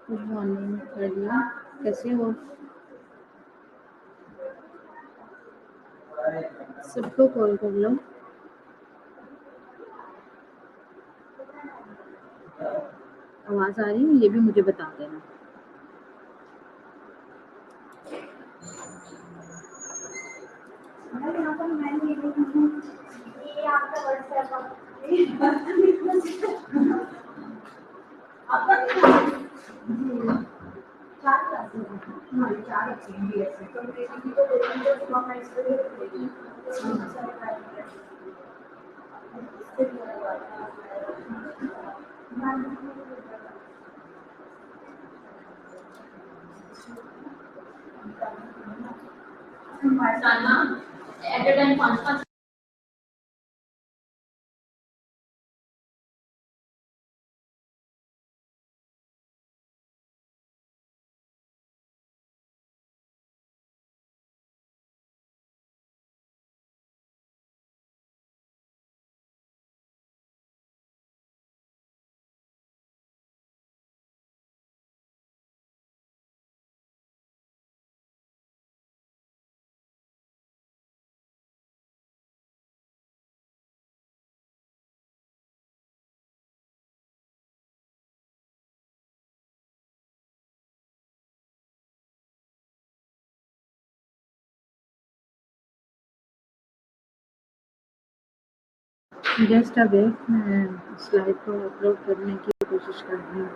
Good morning, कर लिया? कैसे हो? सबको कॉल कर लो। आवाज़ आ रही है? ये भी मुझे बता देना। जस्ट अवे मैं स्लाइड को अपलोड करने की कोशिश कर रही हूँ।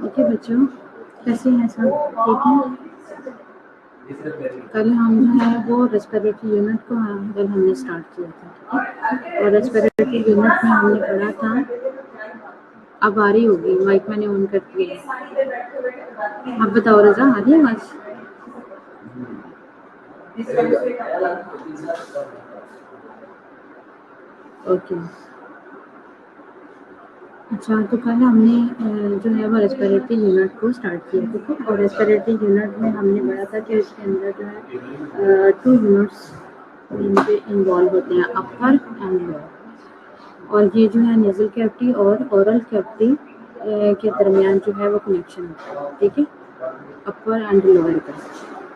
ओके बच्चों, कैसे हैं सब? ठीक है। कल हम जो है वो रेस्पिरेटरी यूनिट को कल हमने स्टार्ट किया था, ठीक है। और रेस्पिरेटरी यूनिट में हमने पढ़ा था, अब आ रही होगी, माइक मैंने ऑन कर दिया है। आप बताओ रजा, आ रही है आवाज? ओके। अच्छा, तो कल हमने जो है वो रेस्पिरेटरी यूनिट को स्टार्ट किया, ठीक है। और रेस्पिरेटरी यूनिट में हमने पढ़ा था कि उसके अंदर जो है 2 यूनिट्स इनके इन्वॉल्व होते हैं, अपर एंड लोअर। और ये जो है नेजल कैविटी और ओरल कैविटी के दरमियान जो है वो कनेक्शन होता है, ठीक है, अपर एंड लोअर का।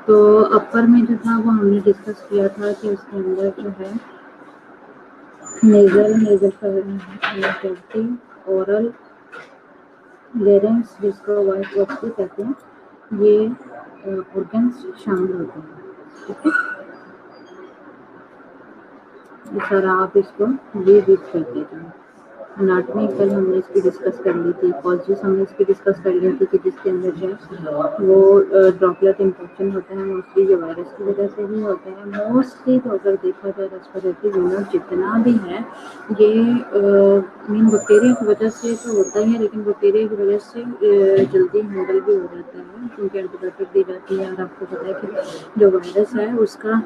तो अपर में जो था वो हमने डिस्कस किया था कि उसके अंदर जो है नेजल कैविटी, ओरल, लेरेंस, जिसको वाइट बॉक्स भी कहते हैं, ये ऑर्गन्स शामिल होते हैं, ठीक है। सर आप इसको रीड कर दीजिए। अनाटमी कल हमने इसकी डिस्कस कर ली थी, कॉजेस हमने इसकी डिस्कस कर ली थी कि जिसके अंदर जो है वो ड्रॉपलेट इन्फेक्शन होता है, मोस्टली जो वायरस की वजह से ही होता है। मोस्टली तो अगर देखा जाए रेस्पिरेटरी यूनिट जितना भी है ये मीन बैक्टीरिया की वजह से तो होता ही है, लेकिन बैक्टीरिया की वजह से जल्दी हैंडल भी हो जाता है क्योंकि एंटीबायोटिक दी जाती है। और आपको पता है कि जो वायरस है उसका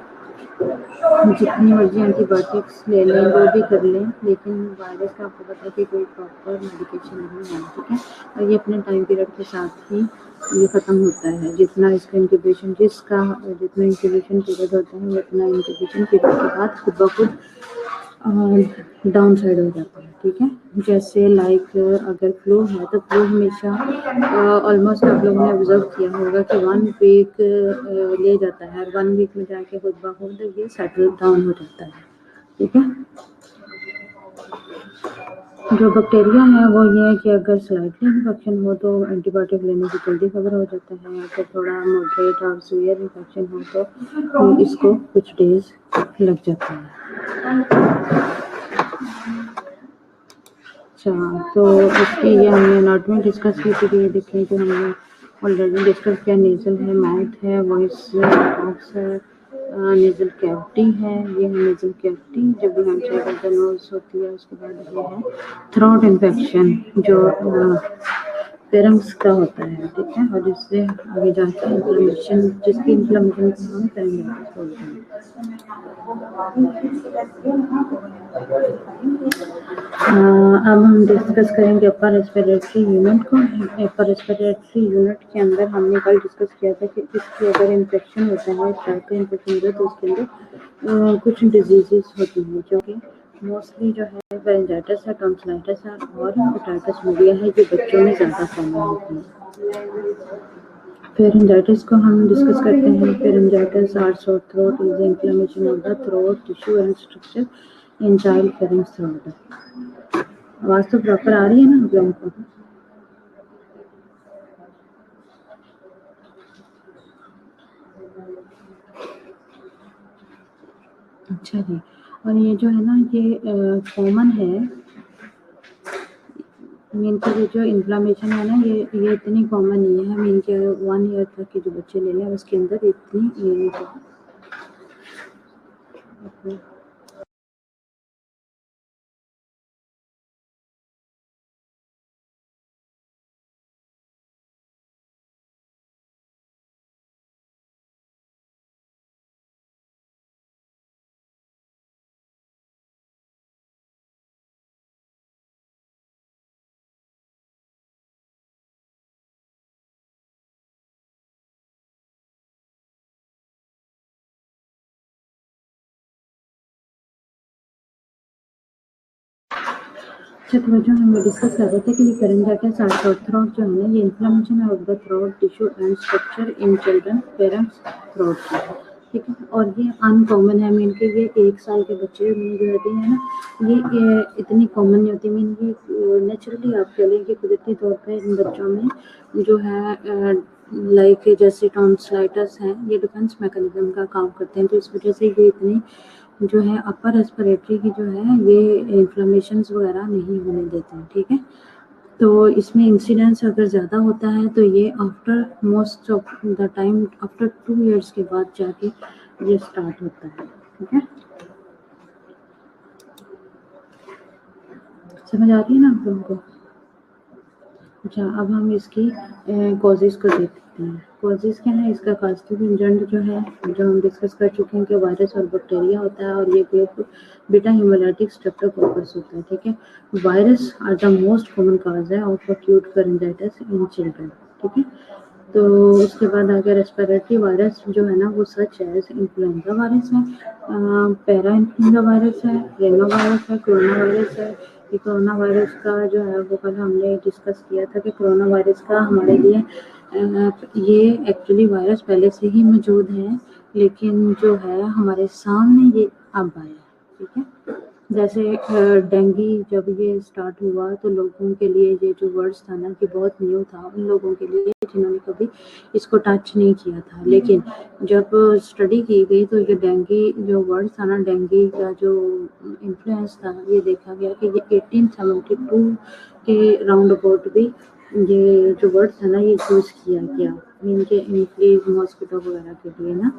जितनी मर्जी एंटीबायोटिक्स ले लें, वो भी कर लें, लेकिन वायरस का आपको पता है कि कोई प्रॉपर मेडिकेशन नहीं है, ठीक है। और ये अपने टाइम पीरियड के साथ ही ये ख़त्म होता है। जितना इसका इंक्यूबेशन जितना इंक्यूबेशन पीरियड होता है उतना इंक्यूबेशन पीरियड के बाद खुद ब खुद डाउन साइड हो जाता है, ठीक है। जैसे लाइक अगर फ्लू है तो फ्लू हमेशा ऑलमोस्ट आप लोगों ने ऑब्जर्व किया होगा कि 1 वीक ले जाता है, और 1 वीक में जाके खुद ब खुद ये सेटल डाउन हो जाता है, ठीक है। जो बैक्टीरिया है वो ये है कि अगर स्लाइटली इन्फेक्शन हो तो एंटीबायोटिक लेने से जल्दी कवर हो जाता है, अगर थोड़ा मॉडरेट और सीवियर इन्फेक्शन हो तो इसको कुछ डेज लग जाता है। अच्छा, तो इसकी ये हमने एनाटॉमी डिस्कस की थी, ये देखिए जो हमने ऑलरेडी डिस्कस किया, नेजल है, माउथ है, वॉइस बॉक्स है, नेजल कैविटी है, ये है नेजल कैविटी। जब भी हम चेक नोज होती है उसके बाद ये है थ्रोट इन्फेक्शन जो फेरिंग्स का होता है, ठीक है। और जिससे आगे जाकर इन्फ्लेमेशन, जिसकी इन्फ्लेमेशन को हम फेरिंजाइटिस बोलते हैं। अब हम डिस्कस करेंगे अपर रेस्पिरेटरी यूनिट को। अपर रेस्पिरेटरी यूनिट के अंदर हमने कल डिस्कस किया था कि इसकी अगर इन्फेक्शन होता है, इस टाइप का इन्फेक्शन होता है तो उसके अंदर कुछ डिजीजेस होती हैं जो कि मोस्टली जो है फेरिंजाइटिस है, टॉन्सिलाइटिस है और ओटाइटिस मीडिया है, जो बच्चों में ज़्यादा कॉमन होती है। फेरिंजाइटिस को हम डिस्कस करते हैं। Pharyngitis or sore throat is inflammation of the throat tissue and structure in child pharynx throat. आवाज तो प्रॉपर आ रही है ना आप लोगों को? अच्छा जी। और ये जो है ना ये कॉमन है, मीन के जो इन्फ्लामेशन है ना ये इतनी कॉमन नहीं है। मीन के 1 ईयर तक के जो बच्चे ले लें उसके अंदर इतनी ये नहीं है। अच्छा, तो जो हम डिस्कस कर रहे थे कि ये फेरिंजाइटिस आर सोर थ्रोट जो है ना ये इन्फ्लेमेशन है of the throat tissue and structure in children parents throat की, ठीक है। और ये अनकॉमन है, मीन के ये 1 साल के बच्चे में जो होती है ना ये इतनी कॉमन नहीं होती। मीन ये नेचुरली आप कह लें कि कुदरती तौर पर इन बच्चों में जो है लाइक जैसे टॉन्सिलाइटिस है, ये डिफेंस मैकेनिज्म का काम करते हैं, तो इस वजह से ये इतनी जो है अपर रेस्पिरेटरी की जो है ये इन्फ्लेमेशंस वगैरह नहीं होने देते हैं, ठीक है। तो इसमें इंसिडेंस अगर ज़्यादा होता है तो ये after most of the time after 2 years के बाद जाके ये स्टार्ट होता है। ठीक है, समझ आ रही है ना आप लोगों को? अच्छा, अब हम इसकी कॉजेज़ को देखते हैं। कॉजेज़ क्या है? इसका कास्टिक एजेंट जो है, जो हम डिस्कस कर चुके हैं कि वायरस और बैक्टीरिया होता है और ये ग्रुप बीटा हेमोलाइटिक स्ट्रेप्टोकोकस होता है। ठीक है, virus are the most common cause है of acute pharyngitis in children. ठीक है, तो उसके बाद अगर रेस्पिरेटरी वायरस जो है ना वो सच है, इन्फ्लुएंजा वायरस है, पैरा इन्फ्लुएंजा वायरस है, रेनो वायरस है, कोरोना वायरस है। ये कोरोना वायरस का जो है वो कल हमने डिस्कस किया था कि कोरोना वायरस का हमारे लिए ये एक्चुअली वायरस पहले से ही मौजूद है, लेकिन जो है हमारे सामने ये अब आया। ठीक है, जैसे डेंगू जब ये स्टार्ट हुआ तो लोगों के लिए ये जो वर्ड्स था ना कि बहुत न्यू था उन लोगों के लिए जिन्होंने कभी इसको टच नहीं किया था, लेकिन जब स्टडी की गई तो ये डेंगू जो वर्ड था ना, डेंगू का जो इन्फ्लुएंस था, ये देखा गया कि ये 1872 के राउंड अबाउट भी ये जो वर्ड था ना ये यूज़ किया गया इनके इनफ्लूएंस मॉस्किटो वगैरह के लिए ना।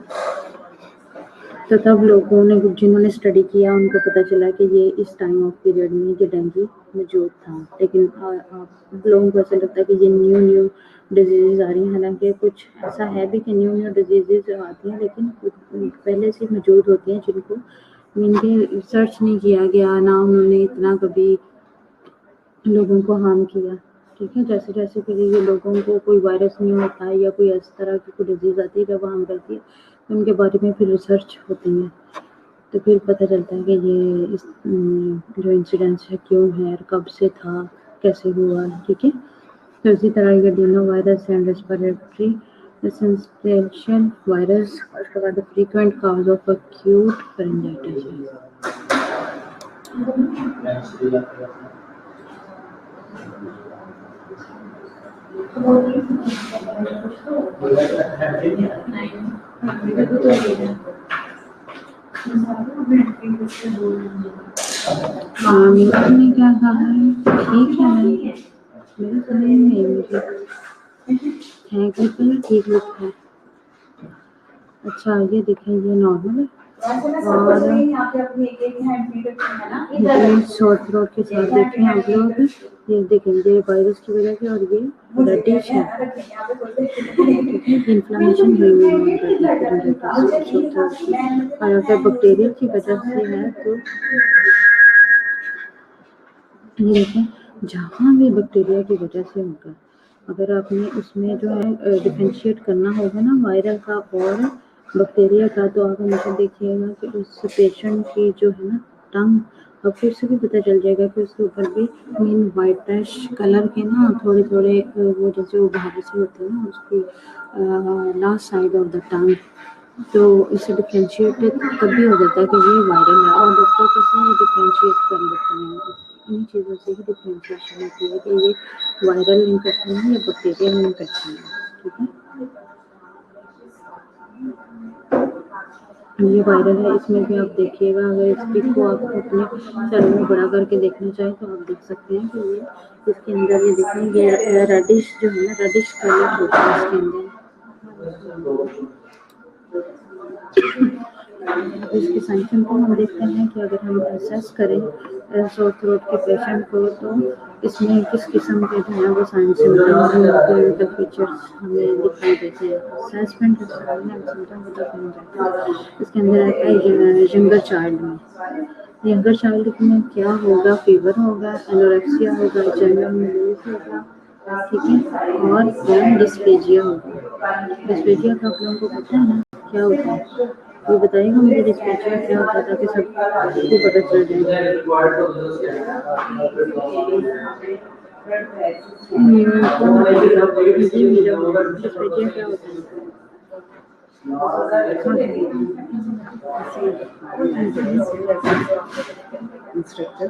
तो तब लोगों ने जिन्होंने स्टडी किया उनको पता चला कि ये इस टाइम ऑफ पीरियड में ये डेंगू मौजूद था, लेकिन आप लोगों को ऐसा लगता है कि ये न्यू डिजीज़ आ रही हैं, हालांकि कुछ ऐसा है भी कि न्यू डिजीज़ आती हैं लेकिन पहले से मौजूद होती हैं जिनको इनके रिसर्च नहीं किया गया, ना उन्होंने इतना कभी लोगों को हार्म किया। ठीक है, जैसे जैसे फिर ये लोगों को कोई वायरस नहीं होता है या कोई इस तरह की कोई डिजीज़ आती है जब हार्म करती है तो उनके बारे में फिर रिसर्च होती है, तो फिर पता चलता है कि ये जो इंसिडेंस है क्यों है और कब से था, कैसे हुआ। ठीक है, तो इसी तरह ये adeno virus and respiratory syncytial virus और उसके बाद frequent cause of acute pharyngitis है। आपने क्या कहा है? ठीक है, मेरे समझ में नहीं मुझे है कि ठीक लिखा है। अच्छा, ये देखें, ये नॉर्मल है और ये शॉर्ट थ्रोट के साथ देखें आप लोग, ये देखें ये वायरस की वजह से और ये रेडिश है। ठीक है, इन्फ्लेमेशन हुई हुई है और अगर बैक्टीरिया की वजह से है तो ये देखें, जहाँ भी बैक्टीरिया की वजह से होगा, अगर आपने उसमें जो है डिफरेंशिएट करना होगा ना वायरल का और बैक्टीरिया का, तो आप हमेशा देखिएगा कि उस पेशेंट की जो है ना टंग, आपको इससे भी पता चल जाएगा कि उसके ऊपर भी मीन वाइटिश कलर के ना थोड़े थोड़े वो जैसे उभारे से होते हैं ना उसकी last side of the tongue, तो इससे डिफरेंशिएट तभी हो जाता है कि ये वायरल है और डॉक्टर कैसे डिफरेंशिएट कर लेते हैं, इन चीज़ों से ही डिफरेंशिएशन होती है कि ये वायरल इन्फेक्शन है या बैक्टीरियल इन्फेक्शन है। ठीक है, ये वायरल है, इसमें भी आप देखिएगा, अगर इस पिक को आप अपने सेल में बड़ा करके देखना चाहें तो आप देख सकते हैं कि ये इसके अंदर ये देखें ये रेडिश जो है ना रेडिश कलर होता है इसके अंदर। इसके साइंस को हम देखते हैं कि अगर हम असेस करें सोर थ्रोट के पेशेंट को तो इसमें किस किस्म के जो है वो साइन सिम्टम के फीचर्स हमें दिखाई देते हैं। असेसमेंट इसके अंदर आता है यंगर चाइल्ड में, यंगर चाइल्ड में क्या होगा, फीवर होगा, एनोरेक्सिया होगा, जनरल मलेरिया होगा, ठीक है, और डिस्पेजिया होगा। डिस्पेजिया का आप लोगों को पता है ना क्या होता है? वो बताएगा मुझे डिस्पेचिया क्या होता है ताकि सबको पता चल जाए। डिस्पेचिया क्या होता है? इंस्ट्रक्टर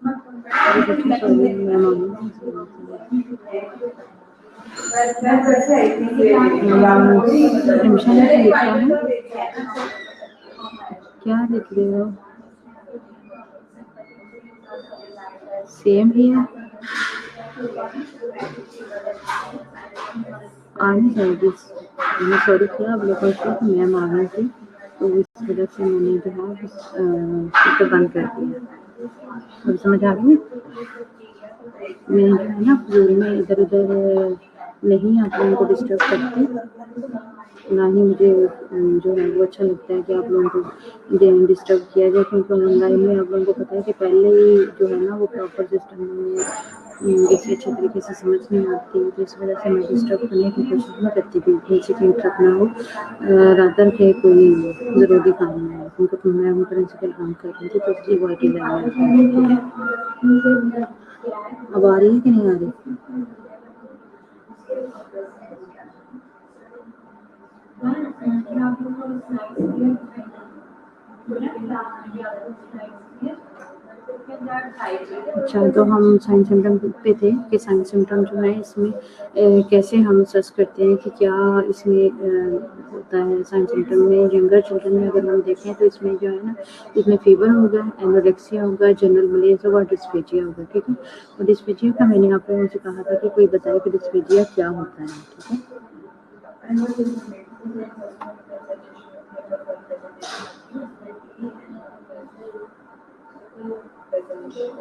सॉरी मैं मांगू हिमशन ने लिखा है, क्या लिख रहे हो? सेम ही है, आने जाएगी। मैंने सॉरी किया आप लोगों को, मैम आ गई थी तो इस वजह से मैंने जो है स्पीकर बंद कर दिया। अब समझ आ गई? मैं जो है ना फ्लोर में इधर उधर नहीं आप लोगों को डिस्टर्ब करती, ना ही मुझे जो है वो अच्छा लगता है कि आप लोगों को डिस्टर्ब किया जाए, क्योंकि ऑनलाइन में आप लोगों को पता है कि पहले ही जो है ना वो प्रॉपर सिस्टम में इसे अच्छे तरीके से समझ नहीं आती, तो इस वजह से मैं डिस्टर्ब करने की कोशिश नहीं करती कि किसी की इंटरप्ट ना हो, रादर के कोई ज़रूरी काम ना है, क्योंकि मैं प्रिंसिपल काम कर रही थी तो इसलिए वो IT लाइन में। अब आ रही है कि नहीं आ रही? अच्छा, तो हम साइंस सिम्टम पे थे कि साइंस सिम्टम जो है इसमें कैसे हम सर्च करते हैं कि क्या इसमें होता है। साइंस सिम्टम में यंगर चिल्ड्रन में अगर हम देखें तो इसमें जो है ना, इसमें फीवर होगा, एनोरेक्सिया होगा, जनरल मलेरिया होगा, डिस्फेजिया होगा, ठीक है। और डिस्फेजिया का मैंने आप लोगों से कहा था कि कोई बताए कि डिस्फेजिया क्या होता है, ठीक है।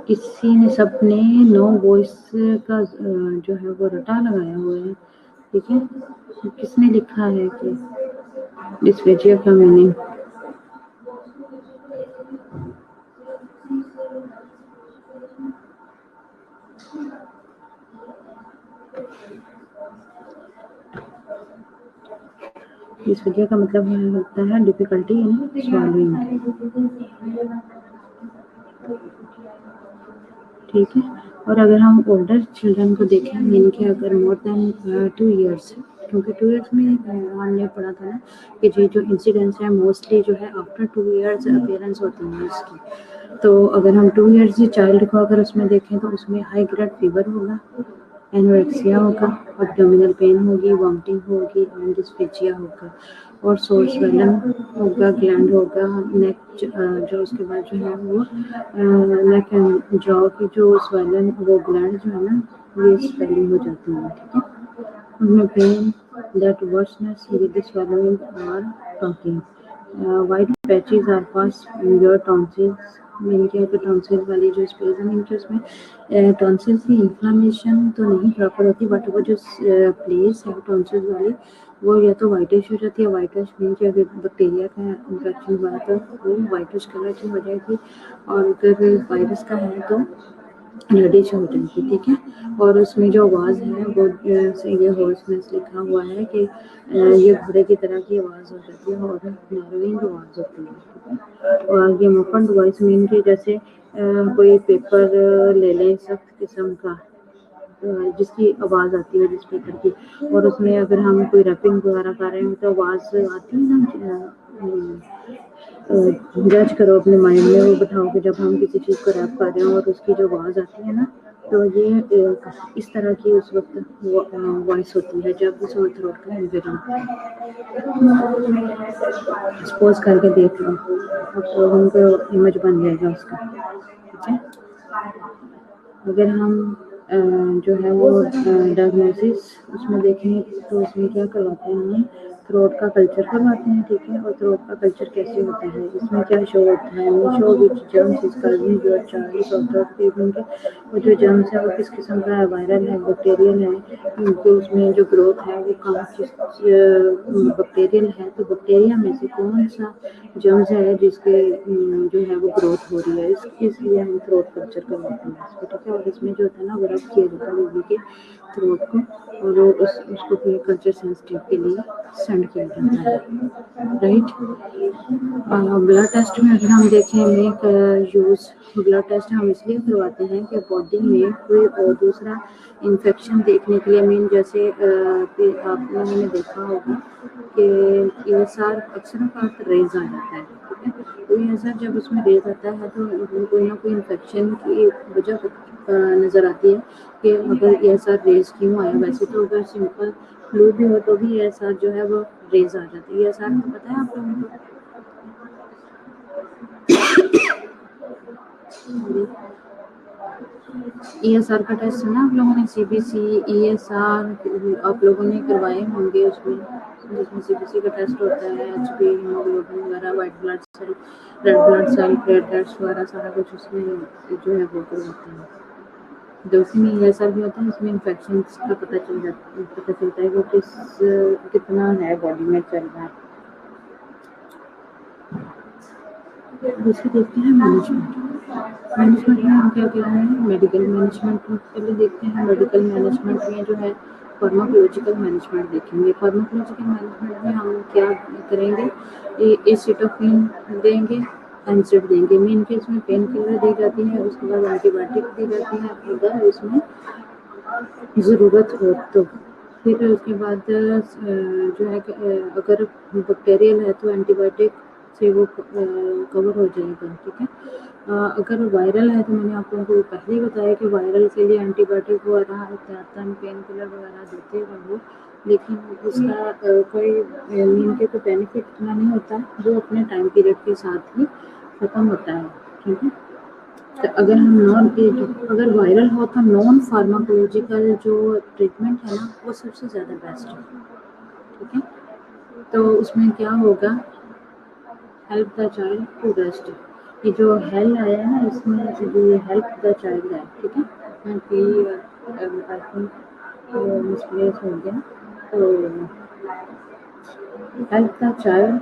किसी ने सबने नो वॉइस का जो है वो रटा लगाया हुआ है, ठीक है। किसने लिखा है कि डिस्फेजिया का मीनिंग? डिस्फेजिया का मतलब होता है डिफिकल्टी इन स्वॉलोइंग, ठीक है। और अगर हम ओल्डर चिल्ड्रन को देखें, मीन के अगर मोर देन 2 ईयर्स, क्योंकि 2 ईयर्स में हमने पढ़ा था ना कि जो इंसिडेंस है मोस्टली जो है आफ्टर 2 ईयर्स अपीयरेंस होती है इसकी। तो अगर हम 2 ईयर्स चाइल्ड को अगर उसमें देखें तो उसमें हाई ग्रेड फीवर होगा, एनोरेक्सिया होगा, एब्डोमिनल पेन होगी, वॉमिटिंग होगी एंड डिस्फेजिया होगा, और सोर स्वेलन होगा, ग्लैंड होगा, नेक जो उसके बाद जो है वो नेक एंड जॉ की जो स्वेलन वो ग्लैंड जो है ना ये स्वेलिंग हो जाती है, ठीक है। उनमें पेन दैट वर्सनेस विद swallowing और talking, white patches are passed in your tonsils, mean क्या है टॉन्सिल वाली जो स्पेस है, मीन उसमें टॉन्सिल की इन्फ्लामेशन तो नहीं प्रॉपर होती, बट वो जो प्लेस है टॉन्सिल वाली वो या तो वाइटिश हो जाती है, वाइटिश मीन कि अगर बैक्टीरिया का इन्फेक्शन हुआ है तो वो वाइटिश कलर की हो जाएगी, और अगर वायरस का है तो रेडिश हो जाएगी, ठीक है। और उसमें जो आवाज़ है वो ये हॉर्सनेस लिखा हुआ है कि ये घोड़े की तरह की आवाज़ हो जाती है और नैरोइंग आवाज़ होती है, ठीक है। और ये मफन्ड वॉइस मीन कि जैसे कोई पेपर ले लें सख्त किस्म का जिसकी आवाज़ आती है स्पीकर की, और उसमें अगर हम कोई रैपिंग वगैरह कर रहे हैं तो आवाज़ आती है ना, जज करो अपने माइंड में, वो बताओ कि जब हम किसी चीज़ को रैप कर रहे हो और उसकी जो आवाज़ आती है ना, तो ये इस तरह की उस वक्त वॉइस होती है जब सोर थ्रोट का इंजरी। सपोज करके देख लो, तो उनको इमेज बन जाएगा उसका, ठीक है। अगर हम जो है वो डायग्नोसिस उसमें देखें तो उसमें क्या करवाते हैं हम, थ्रोट का कल्चर करवाते हैं, ठीक है। और थ्रोट का कल्चर कैसे होता है, इसमें क्या शो होता है, वो show which germs is causing your child और थ्रोट फीवर के, वो जो जर्म्स है वो किस किस्म का है, वायरल है, बैक्टीरियल है, तो उसमें जो ग्रोथ है वो कहाँ किस बैक्टीरियल है, तो बैक्टीरिया में से कौन सा जर्म्स है जिसके जो है वो ग्रोथ हो रही है, इसलिए हम थ्रोट कल्चर करवाते हैं इसको, ठीक है। और इसमें जो होता है ना वो रब किया जाता है बेबी के थ्रोट को, और वो उसको फिर कल्चर सेंसिटिव के लिए सेंड किया जाता है, राइट। ब्लड टेस्ट में अगर हम देखें मेक यूज़, ब्लड टेस्ट हम इसलिए करवाते हैं कि बॉडी में कोई और दूसरा इन्फेक्शन देखने के लिए मीन जैसे आप लोगों ने देखा होगा कि ESR अक्सर रेज आ जाता है, ठीक है। तो ESR जब उसमें रेज आता है तो कोई ना कोई इन्फेक्शन की वजह नज़र आती है कि अगर ESR रेज क्यों आया। वैसे तो अगर सिंपल फ्लू भी हो तो भी ESR जो है वो रेज आ जाती है। ESR को पता है आप लोगों को? ESR का टेस्ट है ना आप लोगों ने, CBC ESR आप लोगों ने करवाए होंगे उसमें, जिसमें CBC का टेस्ट होता है, HP हीमोग्लोबिन वगैरह, white blood cell, red blood cell, blood test वगैरह सारा कुछ उसमें जो है वो करवाते हैं। तो उसी में ESR भी होता है, इसमें इन्फेक्शन का पता चलता है कि कितना है बॉडी में चल रहा है। दूसरी देखते हैं मैनेजमेंट में हम क्या कह रहे हैं, मेडिकल मैनेजमेंट में पहले देखते हैं। मेडिकल मैनेजमेंट में जो है फार्माकोलॉजिकल मैनेजमेंट देखेंगे। फार्माकोलॉजिकल मैनेजमेंट में हम क्या करेंगे, एसिटाफिन देंगे, एनसिड देंगे। मेन केस में पेन किलर दी जाती है, उसके बाद एंटीबायोटिक दी जाती है अगर उसमें ज़रूरत हो तो। फिर उसके बाद जो है अगर बैक्टीरियल है तो एंटीबायोटिक से वो कवर हो जाएगा, ठीक है। अगर वायरल है तो मैंने आप लोगों को पहले ही बताया कि वायरल के लिए एंटीबायोटिक वगैरह ज्यादातर पेन किलर वगैरह देते हैं वो, लेकिन उसका कोई मीन के तो बेनिफिट इतना नहीं होता, जो अपने टाइम पीरियड के साथ ही ख़त्म होता है, ठीक है। तो अगर वायरल हो तो नॉन फार्माकोलॉजिकल जो ट्रीटमेंट है ना वो सबसे ज़्यादा बेस्ट है, ठीक है। तो उसमें क्या होगा, help the child to rest. ये जो हेल्प आया है ना, इसमें जो ये हेल्प द चाइल्ड है, ठीक है, क्योंकि आई थिंक मिसप्लेस हो गया। तो help the child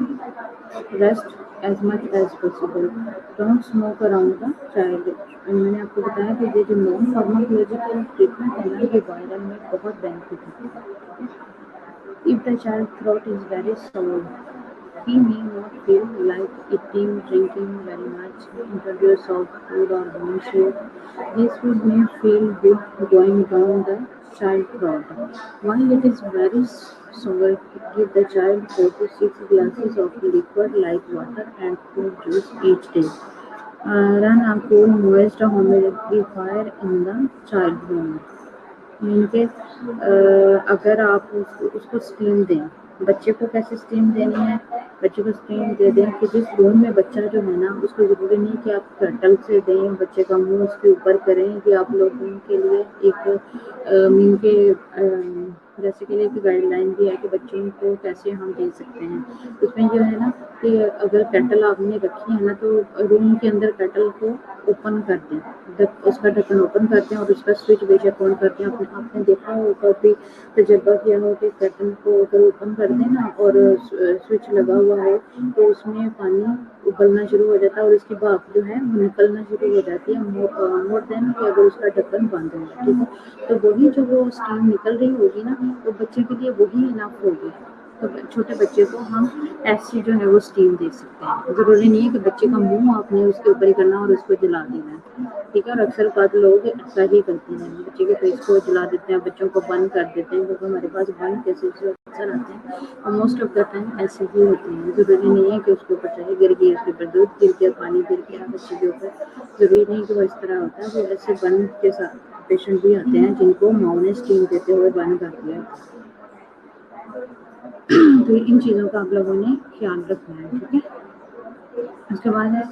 rest as much as possible, don't smoke around the child. मैंने आपको बताया कि ये जो नॉन फार्माकोलॉजिकल ट्रीटमेंट है ना, ये वायरल में बहुत बेनिफिट है। If the child throat is very sore, he may not feel like eating, drinking very much, introduce soft food or bone soup. This food may feel good going down the child throat. While it is very sore, give the child 4 to 6 glasses of liquid like water and fruit juice each day. Run a cool, moist humidifier in the child room. इनके अगर आप उसको steam दें, बच्चे को कैसे steam देनी है, बच्चे को स्टीम दे दें कि जिस रूम में बच्चा जो है ना, उसको ज़रूरी नहीं कि आप केटल से दें, बच्चे का मुंह उसके ऊपर करें। कि आप लोगों के लिए एक मीन के जैसे कि एक गाइडलाइन भी है कि बच्चों को कैसे हम दे सकते हैं। उसमें जो है ना कि अगर केटल आपने रखी है ना, तो रूम के अंदर केटल को ओपन कर दें, उसका ढक्कन ओपन करते हैं और उसका स्विच बेशक ऑन करते हैं। आपने देखा होगा भी, तजर्बा किया हो कि केटल को अगर ओपन कर दें ना और स्विच लगा हुआ है तो उसमें पानी उबलना शुरू हो जाता है और उसकी भाप जो है वो निकलना शुरू हो जाती है, मोर देन कि अगर उसका ढक्कन बंद होगा, ठीक है। तो वही जो वो स्टीम निकल रही होगी ना, तो बच्चे के लिए वही इनफ होगी। तो छोटे बच्चे को हम ऐसी जो है वो स्टीम दे सकते हैं। ज़रूरी नहीं है कि बच्चे का मुंह आपने उसके ऊपर ही करना और उसको जला देना है, ठीक है। और अक्सर बात लोग ऐसा ही करते हैं, बच्चे के फेस को जला देते हैं, बच्चों को बंद कर देते हैं, क्योंकि हमारे पास बंद केसेस जो अक्सर आते हैं और मोस्ट ऑफ द टाइम ऐसे ही होते हैं। ज़रूरी नहीं है कि उसके ऊपर चाहे गिर गई, उसके ऊपर दूध गिर गया, पानी गिर गया बच्चे के ऊपर, ज़रूरी नहीं कि वो इस तरह होता है। वो ऐसे बंद के साथ पेशेंट भी आते हैं जिनको माँ ने स्टीम देते हुए बंद कर दिया। तो इन चीज़ों का आप लोगों ने ख्याल रखना है, ठीक है। उसके बाद है,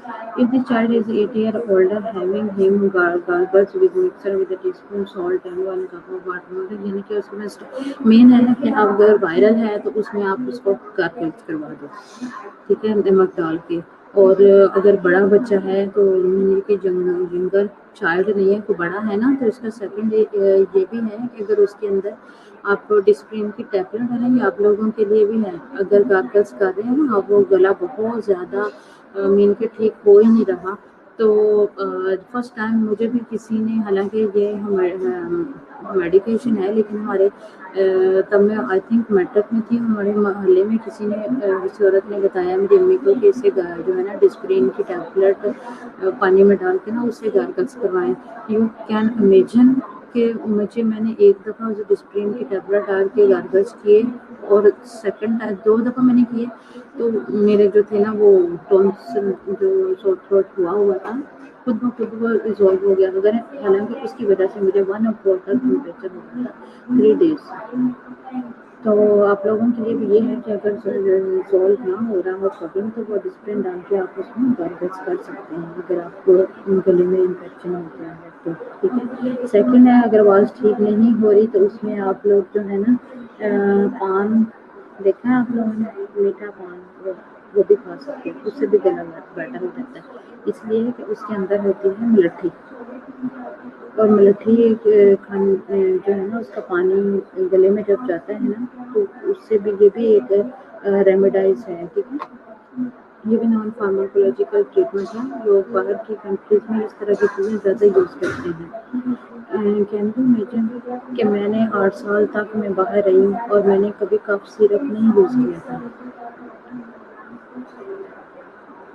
if the child is 8 year older having him gargles with mixer with a teaspoon salt and 1 cup of water, यानी कि उसमें मेन है ना कि आप अगर वायरल है तो उसमें आप उसको गार्गल्स करवा दो, ठीक है, नमक डाल के। और अगर बड़ा बच्चा है तो कि यंगर चाइल्ड नहीं है, तो बड़ा है ना, तो इसका सेकंड ये भी है कि अगर उसके अंदर आप डिस्प्रिन की टैबलेट है ना, ये आप लोगों के लिए भी है। अगर गार्गल्स कर रहे हैं ना, वो गला बहुत ज़्यादा मीन के ठीक हो ही नहीं रहा, तो फर्स्ट टाइम मुझे भी किसी ने, हालांकि ये मेडिकेशन है लेकिन हमारे तब मैं आई थिंक मैट्रिक में थी, हमारे मोहल्ले में किसी ने किसी औरत ने बताया मेरी अम्मी को कि इससे जो है ना डिस्प्रिन की टैबलेट पानी में डाल के ना उससे गार्गल्स करवाएं। यू कैन इमेजिन कि मैंने एक दफ़ा उसे डिस्प्रिन की टैबलेट डाल के गार्गल्स किए और सेकंड टाइम 2 दफ़ा मैंने किए, तो मेरे जो थे ना वो टॉन्सिल जो सोर थ्रोट हुआ था, खुद ब खुद वो रिज़ॉल्व हो गया वगैरह। हालाँकि उसकी वजह से मुझे 1 ऑफ 4 का टेम्परेचर हो गया था 3 डेज़। तो आप लोगों के लिए भी ये है कि अगर सॉल्व ना हो रहा हो प्रॉब्लम, तो वो डिस्प्रिन डाल के आप उसमें गार्गल्स कर सकते हैं अगर आपको गले में इन्फेक्शन हो गया है तो, ठीक है। सेकंड है, अगर आवाज़ ठीक नहीं हो रही तो उसमें आप लोग जो है ना पान देखा है आप लोगों ने, मीठा पान, वो भी खा सकते हैं, उससे भी गला बेटर हो जाता है। इसलिए कि उसके अंदर होती है मुलट्ठी, और मुलट्ठी जो है ना उसका पानी गले में जब जाता है ना, तो उससे भी ये भी एक रेमेडाइज है, ठीक है। ये भी नॉन फार्माकोलॉजिकल ट्रीटमेंट है। लोग बाहर की कंट्रीज में इस तरह की चीज़ें ज़्यादा यूज़ करते हैं। कैन यू इमेजिन कि मैंने 8 साल तक मैं बाहर रही हूँ और मैंने कभी कफ सिरप नहीं यूज़ किया था,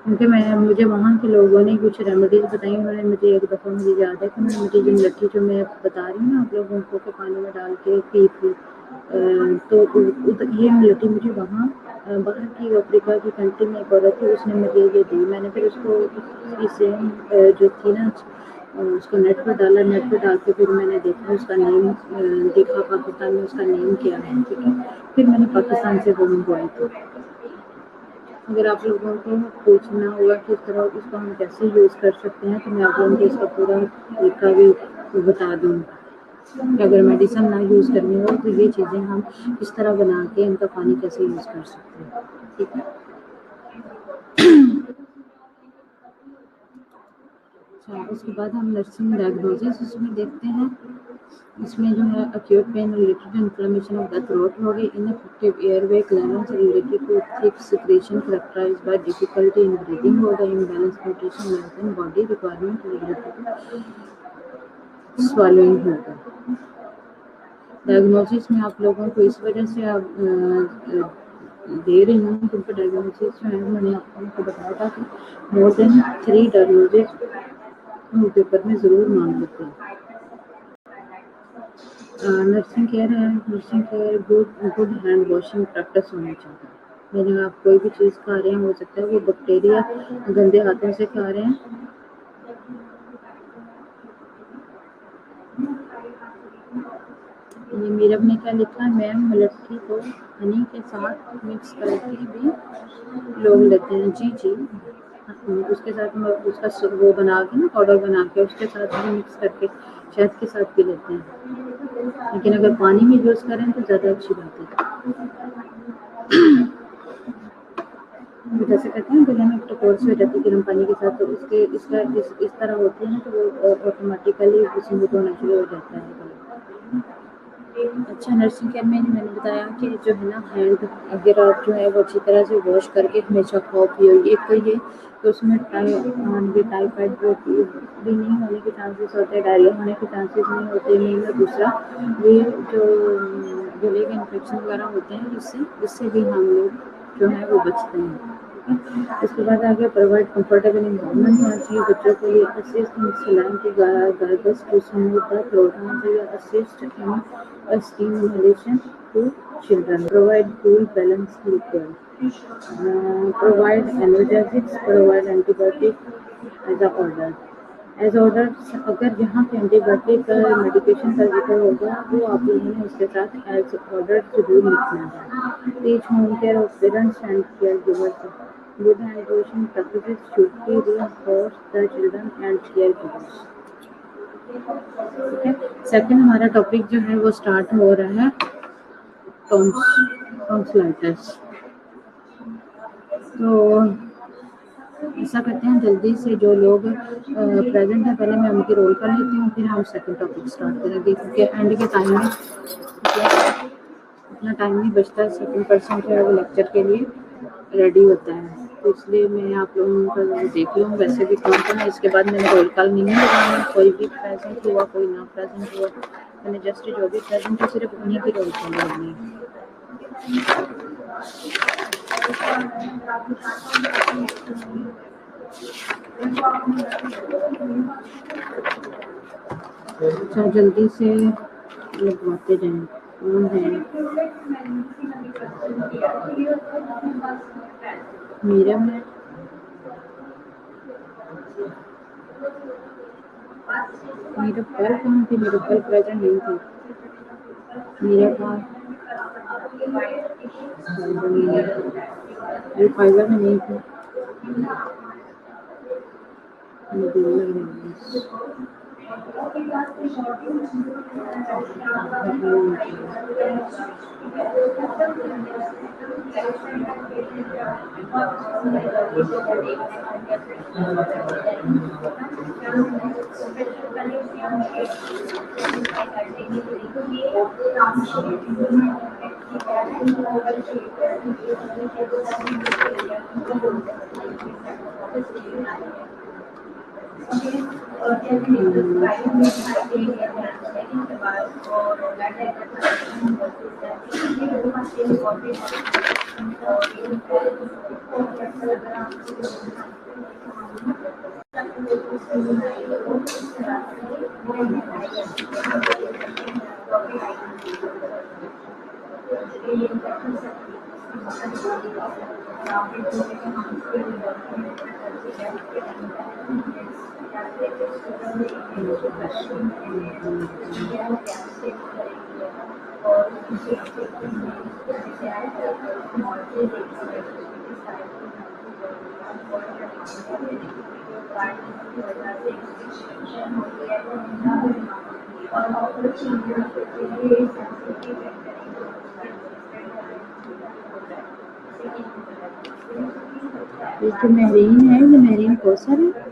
क्योंकि मुझे वहाँ के लोगों ने कुछ रेमेडीज़ बताई। उन्होंने मुझे एक दफ़ा, मुझे याद है कि मुझे ये मुलट्ठी जो मैं बता रही हूँ ना आप लोगों को कि पानी में डाल के पी थी, तो ये मुलट्ठी मुझे वहाँ बाहर की अफ्रीका की कंट्री में एक औरत थी, उसने मुझे ये दी। मैंने फिर उसको इसे जो थी ना उसको नेट पर डाला, नेट पर डाल के फिर मैंने देखा उसका नेम, देखा पाकिस्तान में उसका नेम क्या है, ठीक है। फिर मैंने पाकिस्तान से वो मंगवाई थी। अगर आप लोगों को पूछना होगा कि इस तरह इसको हम कैसे यूज़ कर सकते हैं, तो मैं आप लोगों को इसका पूरा तरीका भी बता दूँगी कि अगर मेडिसिन ना यूज़ करनी हो तो ये चीज़ें हम इस तरह बना के इनका पानी कैसे यूज़ कर सकते हैं, ठीक है। अच्छा, उसके बाद हम नर्सिंग डायग्नोसिस इसमें देखते हैं। इसमें जो है acute pain related inflammation of the throat हो गई, infective airway clearance related to thick secretion characterized by difficulty in breathing हो गई, imbalance nutrition less than body requirement related to स्वallowing हो गई। डायग्नोसिस में आप लोगों को इस वजह से आप दे रही हूँ क्योंकि डायग्नोसिस जो है मैंने आपको बताया था कि मोर देन 3 डायग्नोसिस पेपर में ज़रूर मांग लेते हैं। नर्सिंग केयर है, nursing care good hand washing practice होनी चाहिए। यानी आप कोई भी चीज़ खा रहे हैं, हो सकता है वो बैक्टीरिया गंदे हाथों से खा रहे हैं। ये मीरब ने क्या लिखा है, मैम मुलट्ठी को हनी के साथ मिक्स करके भी लोग लेते हैं। जी जी, उसके साथ उसका वो बना के ना पाउडर बना के उसके साथ भी मिक्स करके शहद के साथ भी लेते हैं, लेकिन अगर पानी में यूज़ करें तो ज़्यादा अच्छी बात है। जैसे कहते हैं गले में टकोर हो जाती है गर्म पानी के साथ, तो इसके इसका इस तरह होती है ना, तो वो ऑटोमेटिकली स्मूथ होना शुरू हो जाता है गला। अच्छा, नर्सिंग केयर में मैंने बताया कि जो है ना हैंड अगर आप जो है वो अच्छी तरह से वॉश करके हमेशा खाओ पियो। एक तो ये तो उसमें टाइफाइड भी नहीं होने के चांसेस होते हैं, डायरिया होने के चांसेस नहीं होते। मेन और दूसरा ये जो गले के इन्फेक्शन वगैरह होते हैं इससे भी हम लोग जो है वो बचते हैं। इसके बाद आगे प्रोवाइड कंफर्टेबल इन्वायरमेंट होना चाहिए बच्चों के लिए। असिस्ट इन सलाइन की guidance to smooth the throat होना चाहिए। Assist in steam inhalation to children. Provide cool balance liquid. Provide energetics. Provide antibiotic as order. अगर जहाँ पे एंटीबायोटिक मेडिकेशन का जिक्र होगा वो आप लोगों ने उसके साथ एज ऑर्डर जरूर लिखना है। Teach home care of parents and care givers. Good hydration practices should be reinforced the children and caregivers। ठीक है। सेकंड हमारा टॉपिक जो है वो स्टार्ट हो रहा है टॉन्सिलाइटिस। तो ऐसा करते हैं जल्दी से जो लोग प्रेजेंट है पहले मैं उनकी रोल कर लेती हूँ, फिर हम सेकंड टॉपिक स्टार्ट करेंगे क्योंकि एंड के टाइम में इतना टाइम नहीं बचता है। सेकंड पर्सन जो है वो लेक्चर के लिए रेडी होता है, तो इसलिए मैं आप लोगों का देख लूँ। वैसे भी कौन था, इसके बाद मैंने रोल कॉल नहीं लगाया, कोई भी प्रेजेंट हुआ कोई ना प्रेजेंट हुआ, मैंने जस्ट जो भी प्रेजेंट है सिर्फ उन्हीं की रोल कॉल लगानी है। अच्छा जल्दी से लगवाते जाएं। कौन है? मीरा है। मीरा कल कहाँ थी? मेरे कल प्रेजेंट नहीं थी। मीरा कहाँ? अरे फाइबर में नहीं थी। ये तो मेहरीन है, ये मेहरीन कौसर है।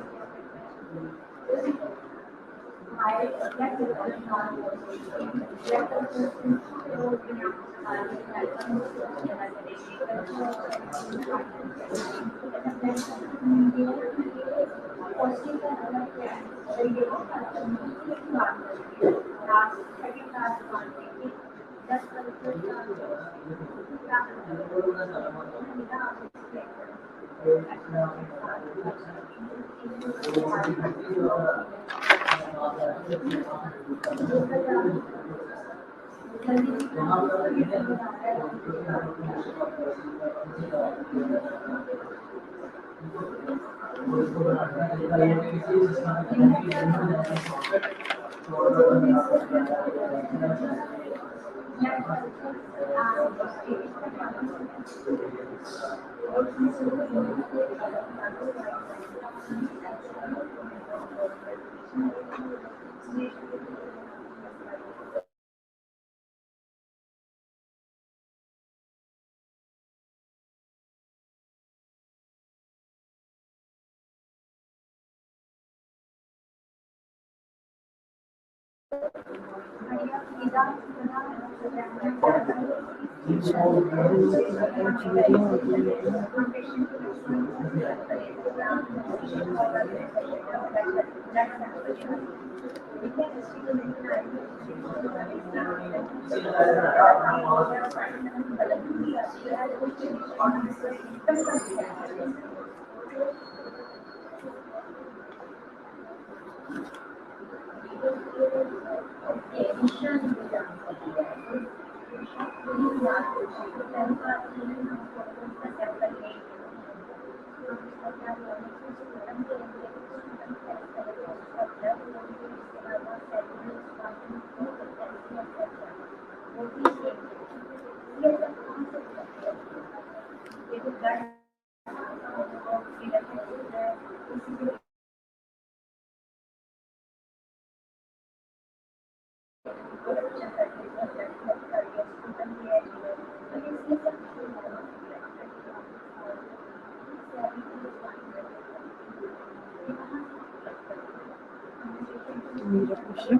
मेरा क्वेश्चन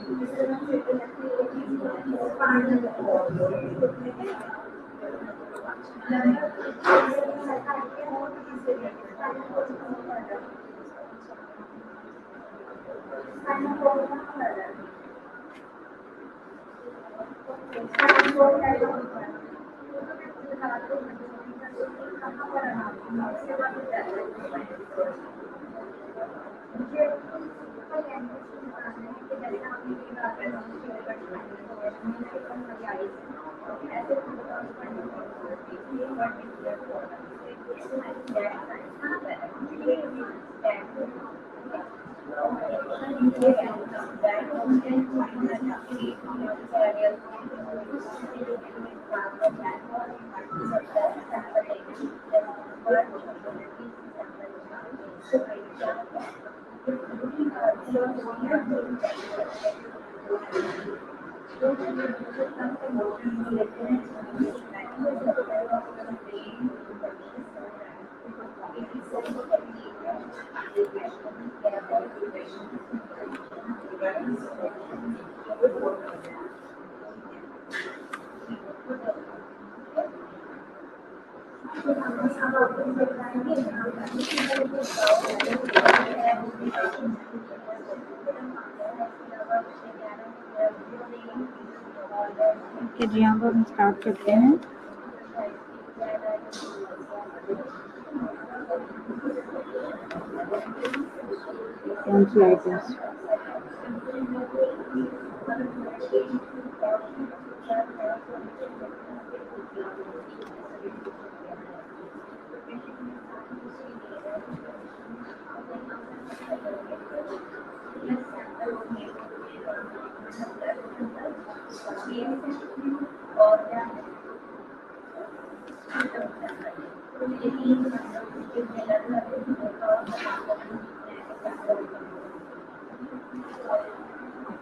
जी यहाँ पर हम स्टार्ट करते हैं। tonsillitis.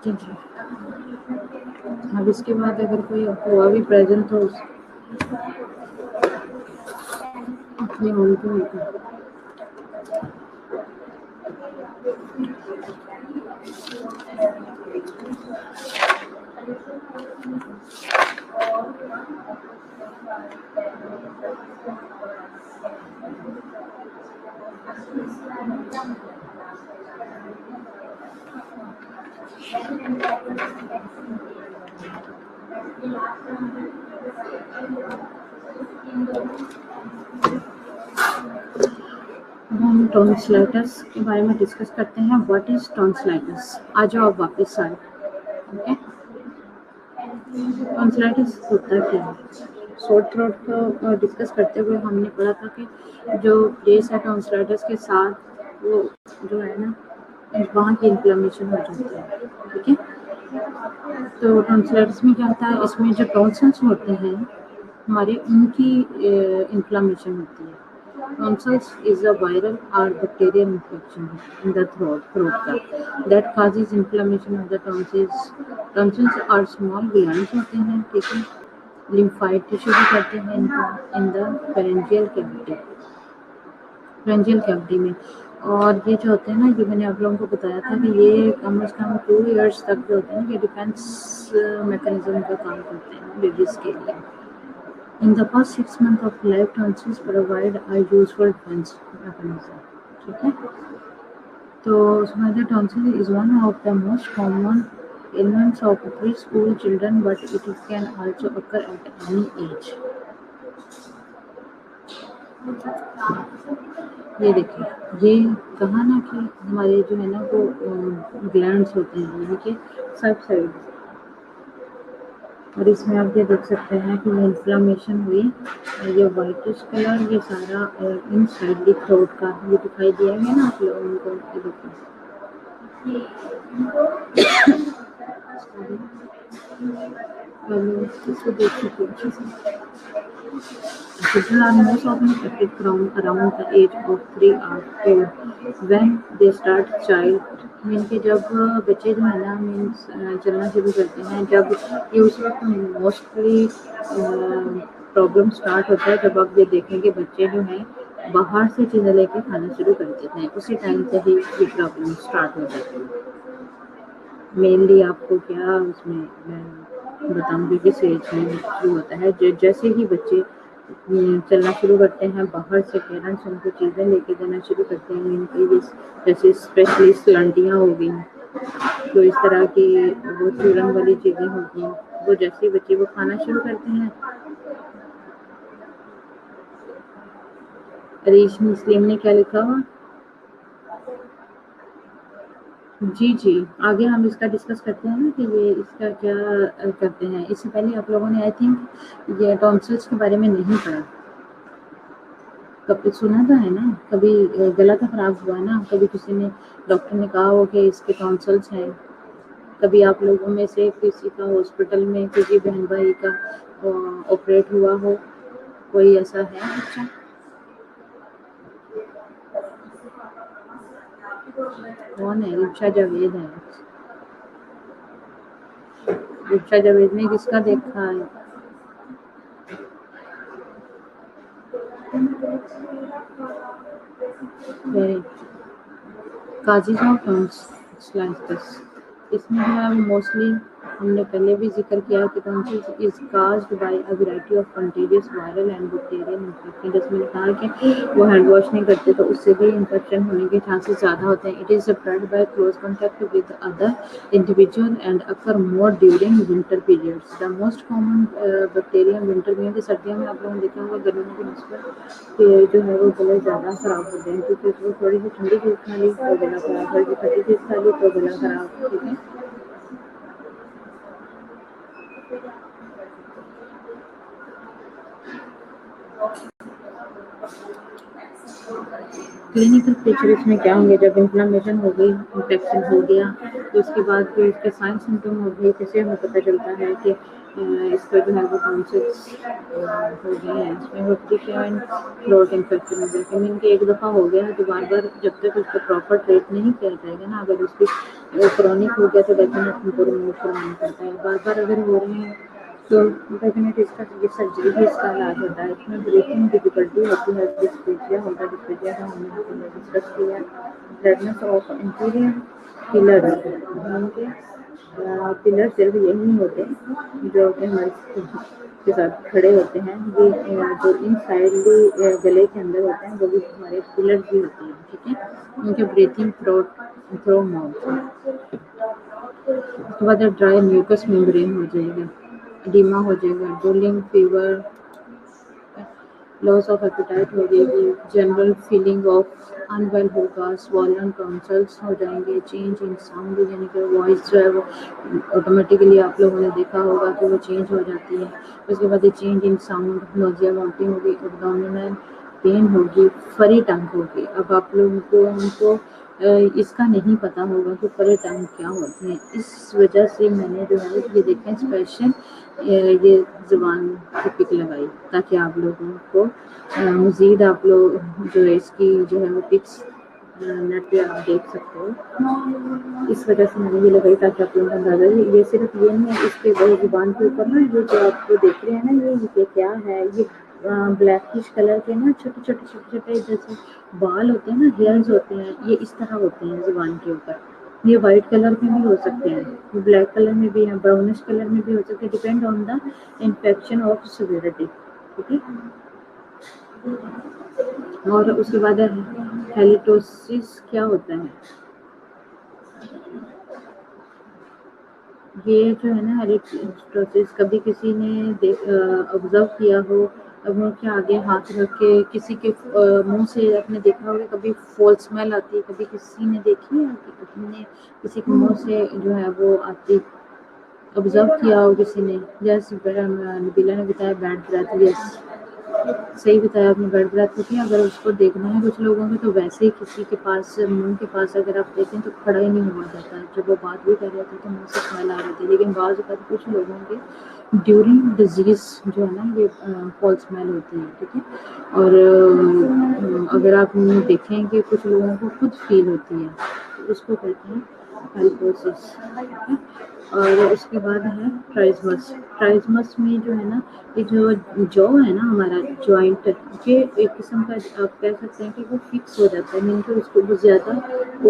ठीक है, अब इसके बाद अगर कोई हुआ भी प्रेजेंट तो अपने मन को होता है। हम टॉन्सिलाइटिस के बारे में डिस्कस करते हैं। What is tonsillitis? आ जाओ आप वापस आए। ओके, टॉन्सिलाइटिस होता क्या है? शॉर्ट थ्रोट को डिस्कस करते हुए हमने पढ़ा था कि जो प्लेस है टॉन्सिलाइटिस के साथ वो जो है ना वहाँ की इन्फ्लेमेशन हो जाती है। ठीक है, तो टॉन्सिलाइटिस में क्या होता है, इसमें जो टॉन्सिल्स होते हैं हमारे उनकी इन्फ्लेमेशन होती है। Tonsils is a viral or bacterial infection in the throat that causes inflammation of the tonsils. Tonsils are small glands होते हैं, ठीक है, lymphoid tissue भी कहते हैं इनको, in the pharyngeal cavity में। और ये जो होते हैं ना, ये मैंने आप लोगों को बताया था कि ये कम से कम 2 years तक जो होते हैं ये डिफेंस मैकेनिज्म का काम करते हैं बेबीज के लिए। In the first 6 months of life, tonsils provide a useful defense mechanism. ठीक है, तो smother tonsil is one of the most common ailments of preschool children, but it can also occur at any age. ये देखिए, ये कहा ना कि हमारे जो है ना वो ग्लैंड्स होते हैं यानी कि सब साइड, और इसमें आप ये देख सकते हैं कि ये इन्फ्लामेशन हुई, ये वाइटिश कलर, ये सारा इन साइड दी थ्रोट का ये दिखाई दिया है ना आप लोगों को। ये देखिए, इसको देख सकते अच्छे से। Children are most often affected from around the age of 3 or 4 when they start child mean के जब बच्चे जो है ना मीन्स चलना शुरू करते हैं, जब ये उस वक्त मोस्टली प्रॉब्लम स्टार्ट होता है जब आप ये देखेंगे बच्चे जो हैं बाहर से चीज़ें लेके खाना शुरू कर देते हैं, उसी टाइम से ही ये प्रॉब्लम स्टार्ट हो जाती है। मेनली आपको क्या उसमें मैं बताऊंगी किस एज में शुरू होता है। जैसे ही बच्चे चलना शुरू करते हैं, बाहर से पेरेंट्स उनको चीज़ें लेके देना शुरू करते हैं, इनकी जैसे स्पेशली सलांटियाँ हो गई, तो इस तरह की वो चूरन वाली चीज़ें होती हैं, वो जैसे ही बच्चे वो खाना शुरू करते हैं। अरीश मुस्लिम ने क्या लिखा हुआ? जी, जी। आगे हम इसका डिस्कस करते हैं ना कि ये इसका क्या करते हैं। इससे पहले आप लोगों ने आई थिंक ये टॉन्सिल्स के बारे में नहीं पढ़ा। कभी सुना तो है ना, कभी गला तो खराब हुआ ना, कभी किसी ने डॉक्टर ने कहा हो कि इसके टॉन्सिल्स हैं। कभी आप लोगों में से किसी का हॉस्पिटल में किसी बहन भाई का ऑपरेट हुआ हो, कोई ऐसा है बच्चा? कौन है? रिचा जावेद है। रिचा जावेद ने किसका देखा है? काजी ऑफ टॉन्सिलाइटिस, इसमें जो है मोस्टली हमने पहले भी जिक्र किया कि tonsils is caused by a variety of contagious viral and bacterial infection. जैसे मैंने कहा कि वो हैंड वॉश नहीं करते तो उससे भी इन्फेक्शन होने के चांसेस ज़्यादा होते हैं। It is spread by close contact with other individual and occur more during winter periods. The most common bacteria winter में, सर्दियों में आप लोगों ने देखा होगा गर्मियों के नस्बत कि जो है वो गले ज़्यादा ख़राब होते हैं, क्योंकि वो थोड़ी सी ठंडी चीज़ खा ली तो गला ख़राब, थोड़ी सी खट्टी चीज़ खा ली तो गला ख़राब। ठीक है, क्लिनिकल फीचर इसमें क्या होंगे? जब इन्फ्लेमेशन हो गई, इन्फेक्शन हो गया, तो उसके बाद जो इसके साइन सिम्टम हो गए, कैसे हमें पता चलता है कि इसका जो है वो टॉन्सिल्स हो गए हैं। इसमें वर्टिकल थ्रोट इन्फेक्शन हो गया, मीन कि एक दफ़ा हो गया है तो बार बार जब तक उसका प्रॉपर ट्रीट नहीं किया जाएगा ना, अगर उसकी क्रॉनिक हो गया तो डेफिनेट उनको रिमूव करवाना पड़ता है। बार बार अगर हो रहे हैं तो डेफिनेट इसका ये सर्जरी भी इसका इलाज होता है। इसमें ब्रीथिंग डिफिकल्टी होती है, डिस्पेजिया होता है, डिस्पेजिया का हमने यहाँ पे डिस्कस किया। रेडनेस ऑफ इंटीरियर पिलर्स, उनके पिलर सिर्फ यही नहीं होते जो कि हमारे के साथ खड़े होते हैं, ये जो इन साइड गले के अंदर होते हैं वो भी हमारे पिलर भी होते हैं। ठीक है, उनके ब्रीथिंग थ्रो माउथ। उसके बाद ड्राई म्यूकस मेम्ब्रेन हो जाएगा, एडिमा हो जाएगा, drooling fever, loss of appetite हो जाएगी, जनरल फीलिंग ऑफ अनवेल होगा, स्वॉलन टॉन्सिल्स हो जाएंगे, चेंज इन साउंड, यानी कि वॉइस जो है वो ऑटोमेटिकली आप लोगों ने देखा होगा कि वो चेंज हो जाती है। उसके बाद change in sound, nausea vomiting होगी, एब्डोमिनल पेन होगी, फरी टंग होगी। अब आप लोगों को उनको इसका नहीं पता होगा कि फरी टंग क्या होते हैं, इस वजह से मैंने जो है ये देखें स्पेशल ये ज़ुबान की पिक लगाई, ताकि आप लोगों को मज़ीद आप लोग जो है इसकी जो है वो पिक्स नेट पे आप देख सकते हो। इस वजह से मैंने ये लगाई ताकि आप लोगों को अंदाज़ा ये सिर्फ ये नहीं है, इसके ज़ुबान के ऊपर ना ये जो आप जो देख रहे हैं ना, ये क्या है, ये ब्लैकिश कलर के ना छोटे छोटे छोटे छोटे जैसे बाल होते हैं ना, हेयर्स होते हैं, ये इस तरह होते हैं ज़ुबान के ऊपर। ये वाइट कलर में भी हो सकते हैं, ये ब्लैक कलर में भी है, ब्राउनिश कलर में भी हो सकते हैं, depend on the infection of severity. ठीक है, और उसके बाद हेलिटोसिस क्या होता है? ये जो है ना हेलिटोसिस, कभी किसी ने ऑब्जर्व किया हो, अब मुँह के आगे हाथ रख के किसी के मुंह से आपने देखा होगा कभी फॉल स्मेल आती है, कभी किसी ने देखी है कि अपने किसी के मुंह से जो है वो आती, ऑब्जर्व किया हो किसी ने? जैसे नबीला ने बताया बैड ब्रेथ, यस सही बताया आपने, बैड ब्रेथ होती है। अगर उसको देखना है कुछ लोगों में तो वैसे ही किसी के पास मुंह के पास अगर आप देखें तो खड़ा ही नहीं हुआ जाता है, जब वो बात भी कर रहे थे तो मुंह से स्मेल आ रही थी। लेकिन बाज़ अवत कुछ लोगों के ड्यूरिंग डिजीज़ जो है ना ये फॉल स्मेल होती है। ठीक है, और अगर आप देखें कि कुछ लोगों को खुद फील होती है तो उसको कहते हैं हेल्पोसिस, और उसके बाद है ट्राइजमस। ट्राइजमस में जो है ना, ये जो जॉ है ना हमारा जॉइंट, ये एक किस्म का आप कह सकते हैं कि वो फिक्स हो जाता है, मीन कि उसको वो ज़्यादा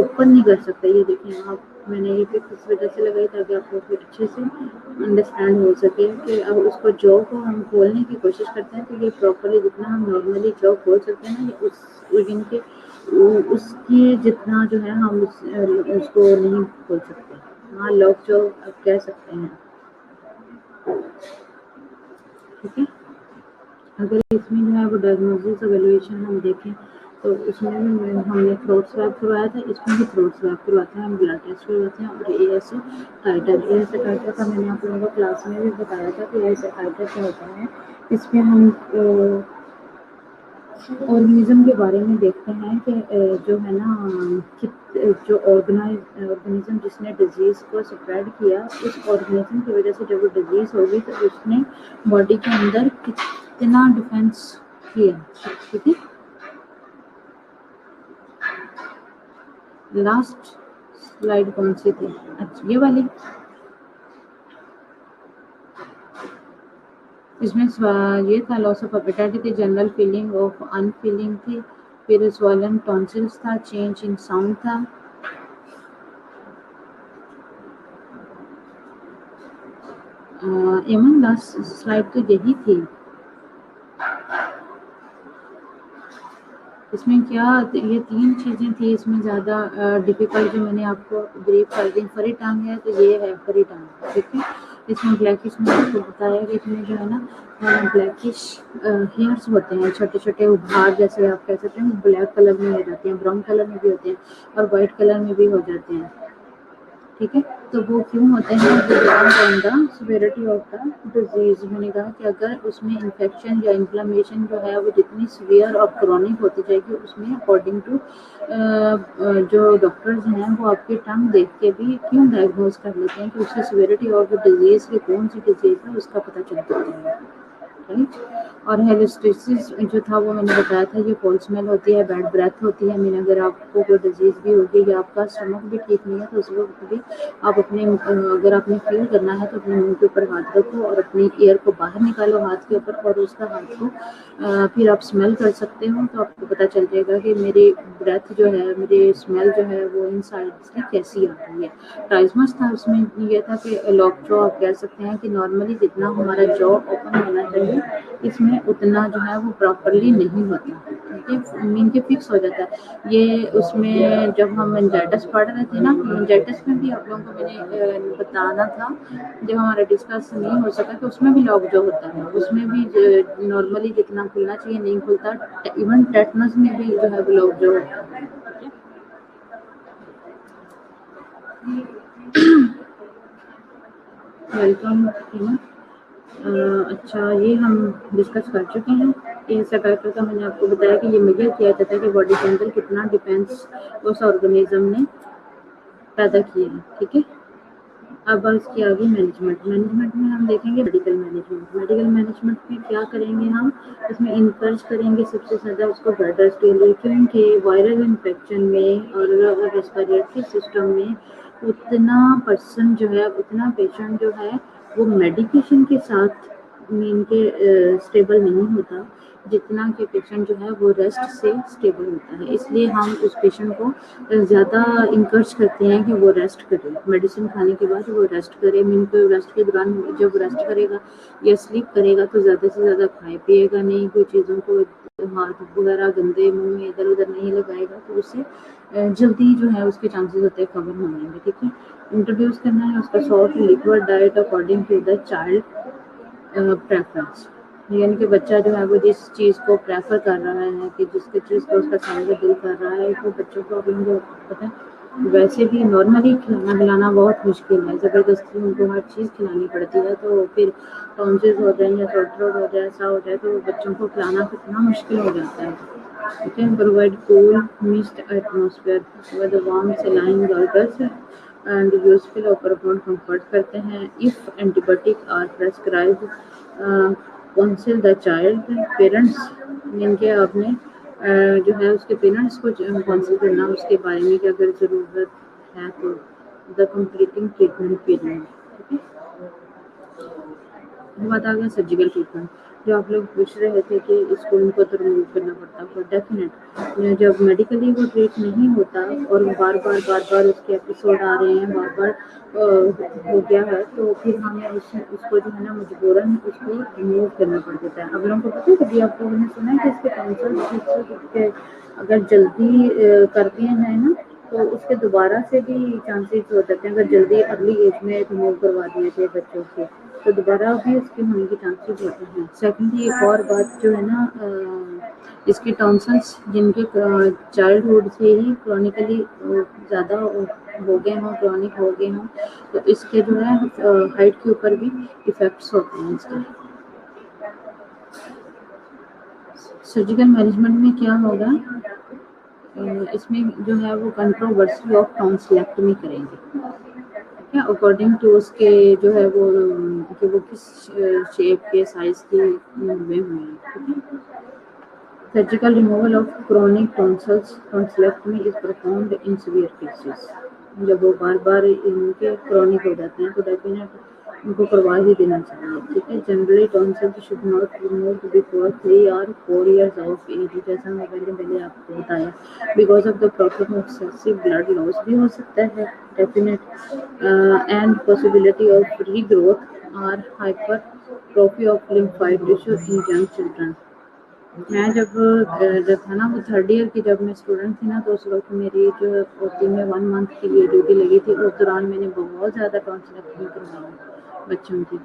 ओपन नहीं कर सकता। ये देखें आप, मैंने ये पिक इस वजह से लगाई ताकि आपको फिर अच्छे से अंडरस्टैंड हो सके कि अब उसको जॉ को हम खोलने की कोशिश करते हैं तो ये प्रॉपरली जितना हम नॉर्मली जॉ खोल सकते हैं ना, ये उस इनके उसकी जितना जो है हम उसको नहीं खोल सकते। हाँ, लॉक जो आप कह सकते हैं, ठीक है। अगर इसमें जो है वो डायग्नोसिस एवेल्युएशन हम देखें तो इसमें भी हमने थ्रोट स्वैब करवाया था, इसमें भी थ्रोट स्वैब करवाते हैं, हम ब्लड टेस्ट करवाते हैं, और ASA टाइटर का मैंने आप लोगों को क्लास में भी बताया था कि ASA टाइटर क्या होता है। इसमें हम ऑर्गेनिज्म के बारे में देखते हैं कि जो है ना, जो ऑर्गेनिज्म जिसने डिजीज को स्प्रेड किया, उस ऑर्गेनिज्म की वजह से जब वो डिजीज होगी तो उसने बॉडी के अंदर कितना डिफेंस किया, ठीक है। लास्ट स्लाइड कौन सी थी? अच्छा, ये वाली। इसमें ये था लॉस ऑफ एपेटाइट थी, जनरल फीलिंग ऑफ अनफीलिंग थी, फिर स्वॉलन टॉन्सिल्स था, चेंज इन साउंड था। एमन लास्ट स्लाइड तो यही थी। इसमें क्या, ये 3 चीज़ें थी इसमें ज़्यादा डिफ़िकल्ट जो मैंने आपको ब्रीफ कर दी। फरी टांग है तो ये है फरी टांग, ठीक है। इसमें ब्लैकिश मैंने आपको बताया कि इसमें जो है ना ब्लैकिश हेयर्स होते हैं, छोटे छोटे उभार जैसे आप कह सकते हैं, ब्लैक कलर में हो जाते हैं, ब्राउन कलर में भी होते हैं, और वाइट कलर में भी हो जाते हैं, ठीक है। तो वो क्यों होते हैं? Depend on the severity of the disease. मैंने कहा कि अगर उसमें इन्फेक्शन या इन्फ्लेमेशन जो है वो जितनी सीवियर और क्रॉनिक होती जाएगी, उसमें अकॉर्डिंग टू जो डॉक्टर्स हैं वो आपकी टंग देख के भी क्यों डायग्नोज कर लेते हैं कि उसकी सिवियरिटी ऑफ द डिजीज की कौन सी डिजीज है उसका पता चल जाता है, राइट। और हेलिस्टिसिस जो था वो मैंने बताया था, ये फॉल स्मेल होती है, बैड ब्रेथ होती है। मीन अगर आपको कोई डिजीज़ भी होगी या आपका स्टमक भी ठीक नहीं है तो उस वक्त भी आप अपने अगर आपने फील करना है तो अपने मुंह के ऊपर हाथ रखो और अपनी ईयर को बाहर निकालो हाथ के ऊपर, और उसका हाथ को फिर आप स्मेल कर सकते हो, तो आपको पता चल जाएगा कि मेरी ब्रेथ जो है, मेरी स्मेल जो है वो इन साइड से कैसी आ रही है। ट्राइजमस था, उसमें ये था कि लॉक जॉ आप कह सकते हैं कि नॉर्मली जितना हमारा जॉ ओपन होना चाहिए इसमें उतना जो है वो प्रॉपरली नहीं होता, ठीक है। मीन के फिक्स हो जाता है ये। उसमें जब हम मेनिंजाइटिस पढ़ रहे थे ना, मेनिंजाइटिस में भी आप लोगों को मैंने बताना था, जब हमारा डिस्कस नहीं हो सका तो उसमें भी लॉक जो होता है उसमें भी नॉर्मली जितना खुलना चाहिए नहीं खुलता। इवन टेटनस में भी जो है वो लॉक जो होता है, वेलकम, है ना। अच्छा, ये हम डिस्कस कर चुके हैं। इन सर्वाइवल का मैंने आपको बताया कि ये मेजर किया जाता है कि बॉडी के अंदर कितना डिफेंस उस ऑर्गेनिज्म ने पैदा किया है, ठीक है। अब इसकी आगे मैनेजमेंट। मैनेजमेंट में हम देखेंगे मेडिकल मैनेजमेंट। मेडिकल मैनेजमेंट में क्या करेंगे हम, इसमें इनकरेज करेंगे सबसे ज़्यादा उसको बेड रेस्ट के लिए, क्योंकि वायरल इन्फेक्शन में और रेस्पिरेटरी सिस्टम में उतना पर्सन जो है, उतना पेशेंट जो है वो मेडिकेशन के साथ मीन के स्टेबल नहीं होता जितना कि पेशेंट जो है वो रेस्ट से स्टेबल होता है। इसलिए हम उस पेशेंट को ज़्यादा इंकरेज करते हैं कि वो रेस्ट करे, मेडिसिन खाने के बाद वो रेस्ट करे। मीन को रेस्ट के दौरान जब रेस्ट करेगा या स्लीप करेगा तो ज़्यादा से ज़्यादा खाए पिएगा नहीं, कोई चीज़ों को हाथ वगैरह गंदे मुंह में इधर उधर नहीं लगाएगा, तो उससे जल्दी जो है उसके चांसेस होते हैं कवर होने के, ठीक है। इंट्रोड्यूस करना है उसका soft liquid diet according to the child preference, यानी कि बच्चा जो है वो जिस चीज़ को प्रेफर कर रहा है कि जिसके चीज़ को उसका खाने का दिल कर रहा है, तो बच्चों को अभी जो पता है वैसे भी नॉर्मली खिलाना पिलाना बहुत मुश्किल है, ज़बरदस्ती उनको हर चीज़ खिलानी पड़ती है, तो फिर टॉन्सिल्स हो जाए या थ्रोट हो जाए, ऐसा हो जाए तो बच्चों को खिलाना कितना मुश्किल हो जाता है, ठीक है। Provide cool mist atmosphere with warm saline gargles and useful और प्रमोट कंफर्ट करते हैं। If antibiotic are prescribe counsel the child parents, mean के आपने जो है उसके पेरेंट्स को काउंसिल करना उसके बारे में कि अगर ज़रूरत है तो, द कंप्लीटिंग ट्रीटमेंट पीरियड। ठीक है, बात आ गया सर्जिकल ट्रीटमेंट। जो आप लोग पूछ रहे थे कि इसको उनको तो रिमूव करना पड़ता, फॉर डेफिनेट जब मेडिकली वो ट्रीट नहीं होता और बार बार उसके एपिसोड आ रहे हैं, बार बार हो गया है, तो फिर हमें उसको जो है ना मजबूरन उसको रिमूव करना पड़ जाता है। अब लोगों को पता है, कभी आप लोगों ने सुना है कि इसके टॉन्सिल अगर जल्दी कर दिए हैं ना तो उसके दोबारा से भी चांसेस हो जाते हैं। अगर जल्दी अर्ली एज में रिमूव करवा दिए थे बच्चों के तो दोबारा भी उसके होने के चांसेस होते हैं। सेकेंडली एक और बात जो है ना, इसके टॉन्सिल्स जिनके चाइल्डहुड से ही क्रॉनिकली ज़्यादा हो गए हों, क्रॉनिक हो गए हों, तो इसके जो है हाइट के ऊपर भी इफ़ेक्ट्स होते हैं इसके। सर्जिकल मैनेजमेंट में क्या होगा, इसमें जो है वो कंट्रोवर्सी ऑफ टॉन्सिलेक्टमी करेंगे। ठीक है, अकॉर्डिंग टू उसके जो है वो कि वो किस शेप के साइज के में हुए हैं। ठीक है, surgical removal of chronic tonsils tonsillectomy is performed in severe cases. जब वो बार बार इनके क्रॉनिक हो जाते हैं तो डेफिनेट उनको करवा ही देना चाहिए। ठीक है, generally tonsils should not remove before 3 और 4 इयर्स ऑफ एज, जैसा मैं पहले आपको बताया। Because of the problem of excessive blood loss भी हो सकता है definite, and possibility of regrowth और hypertrophy of lymphoid tissue in young children. मैं जब था ना वो थर्ड ईयर की, जब मैं स्टूडेंट थी ना, तो उस वक्त मेरी जो ओटी में 1 मंथ के लिए ड्यूटी लगी थी। उस दौरान मैंने बहुत ज़्यादा टॉन्सिलेक्टमी करवाई बच्चों की।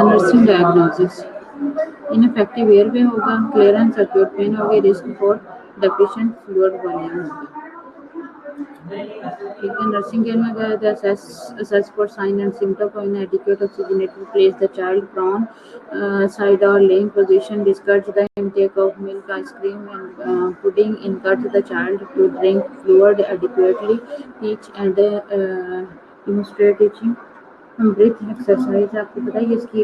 नर्सिंग डायग्नोसिस इनफेक्टिव एयरवे होगा, क्लियरेंस एक्यूट पेन होगी, risk for deficient fluid volume होगा। ठीक है, नर्सिंग केयर में गए थे assess for sign and symptom of inadequate oxygenated, place the child prone side or laying position, discourage the intake of milk, ice cream and pudding, encourage the child to drink fluid adequately, teach and demonstrate teaching breath exercise. आपको पता है इसकी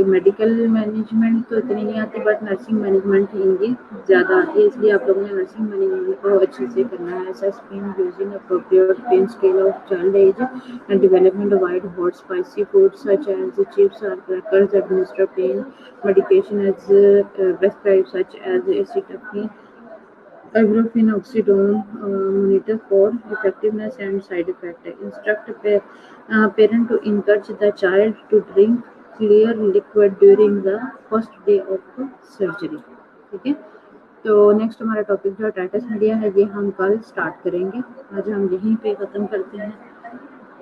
medical management तो इतनी नहीं आती, but nursing management इनकी ज़्यादा आती है, इसलिए आप लोगों ने नर्सिंग मैनेजमेंट को अच्छे से करना है। Assess pain using appropriate pain scale of child age and development, avoid hot spicy food such as chips और crackers, administer pain medication as prescribe such as acetamin, ibuprofen, oxydone, monitor for effectiveness and side effect. Instruct parent to encourage the child to drink clear liquid during the first day of surgery. ठीक है, तो next हमारा topic जो Titus media है ये हम कल start करेंगे। आज हम यहीं पे ख़त्म करते हैं।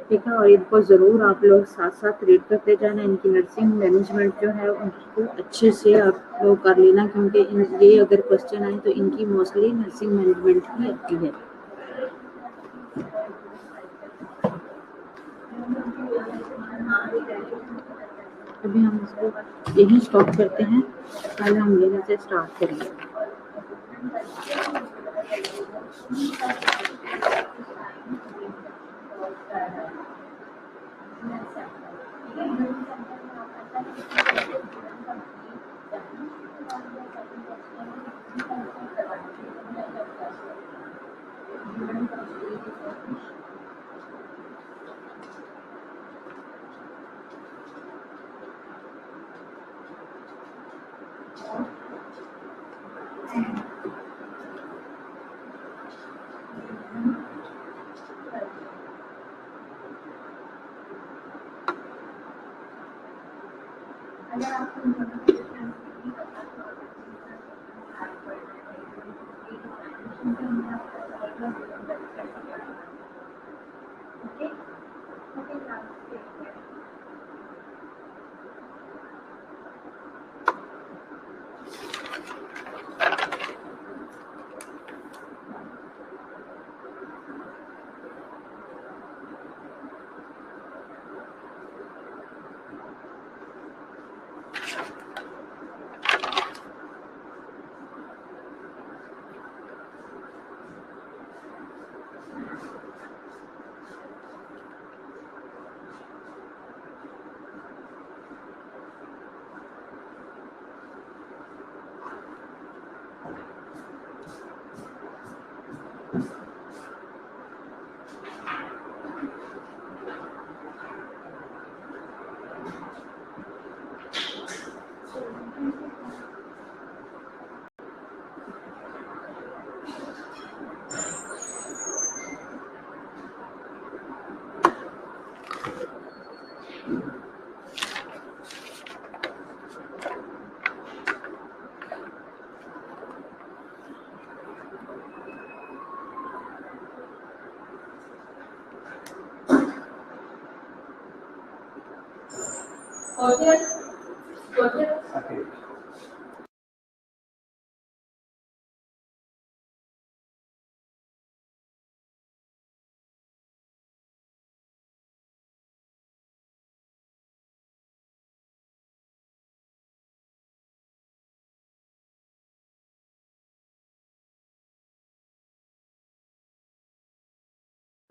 ठीक है, और इनको ज़रूर आप लोग साथ साथ रीड करते जाना। इनकी नर्सिंग मैनेजमेंट जो है उनको अच्छे से आप लोग कर लेना, क्योंकि ये अगर क्वेश्चन आए तो इनकी मोस्टली नर्सिंग मैनेजमेंट ही आती है। अभी हम इसको यही स्टॉप करते हैं, कल हम यहीं से स्टार्ट करेंगे।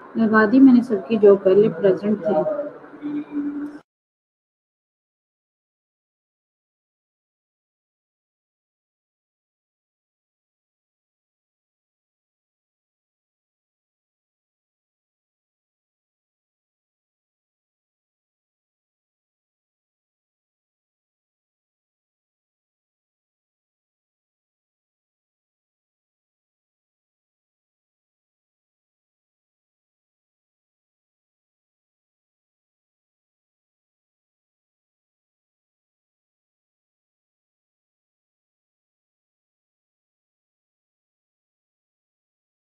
लगा दी मैंने सबकी जो पहले प्रेजेंट थे।